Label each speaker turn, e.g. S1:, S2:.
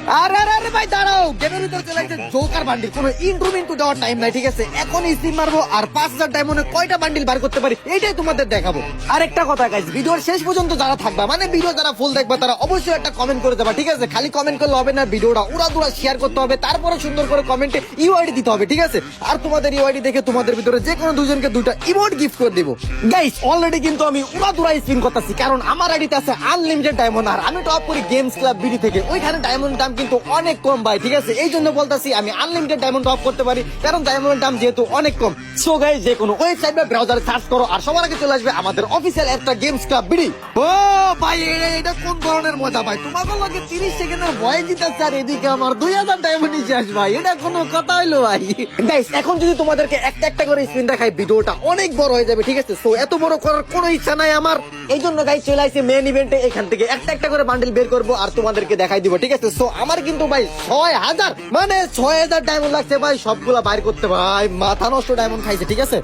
S1: আরে আরে আরে ভাই দাঁড়াও, গেমের ভিতরে চলে আসছে জোকার বান্ডিল। কোনো ইন্ট্রো দেওয়ার টাইম নাই, ঠিক আছে? এখন স্পিন মারবো আর 5000 ডায়মন্ডে কয়টা বান্ডিল বার করতে পারি এইটাই তোমাদের দেখাবো। আরেকটা কথা গাইস, ভিডিওর শেষ পর্যন্ত যারা থাকবা, মানে ভিডিও যারা ফুল দেখবা, তারা অবশ্যই একটা কমেন্ট করে দেবা, ঠিক আছে? খালি কমেন্ট করলে হবে না, ভিডিওটা উড়াদুরা শেয়ার করতে হবে, তারপরে সুন্দর করে কমেন্টে ইউআইডি দিতে হবে, ঠিক আছে? আর তোমাদের ইউআইডি দেখে তোমাদের ভিতরে যে কোনো দুজনকে দুইটা ইমোট গিফট করে দিব। গাইস অলরেডি কিন্তু আমি উড়াদুরা স্পিন করতেছি, কারণ আমার আইডিতে আছে আনলিমিটেড ডায়মন্ড। আর আমি টপ করি গেমস ক্লাব বিডি থেকে, ওইখানে ডায়মন্ড দাম কিন্তু অনেক কম ভাই, ঠিক আছে? এই জন্য বলতাছি আমি আনলিমিটেড ডায়মন্ড টপ করতে পারি, কারণ ডায়মন্ডের দাম যেহেতু অনেক কম। সো গাইস, যে কোনো ওয়েবসাইট বা ব্রাউজারে সার্চ করো আর সবার আগে চলে আসবে আমাদের অফিসিয়াল একটা গেমস ক্লাব বিডি। ও ভাই, এটা কোন ধরনের মজা ভাই? তোমাকে লাগে 30 সেকেন্ডের ভয় দিতেছে আর এদিকে আমার 2000 ডায়মন্ড শেষ ভাই, এটা কোনো কথা হইলো ভাই? গাইস এখন যদি তোমাদেরকে একটা একটা করে স্পিন দেখাই, ভিডিওটা অনেক বড় হয়ে যাবে, ঠিক আছে? সো এত বড় করার কোনো ইচ্ছা নাই আমার, এই জন্য গাইস চলে আসছে মেন ইভেন্টে। এখান থেকে একটা একটা করে বান্ডিল বের করবো আর তোমাদেরকে দেখাই দিব, ঠিক আছে? সো আমার কিন্তু ভাই 6000 মানে 6000 ডায়মন্ড লাগছে ভাই, সবগুলা বাইর করতে ভাই মাথা নষ্ট ডায়মন্ড খাইছে, ঠিক আছে?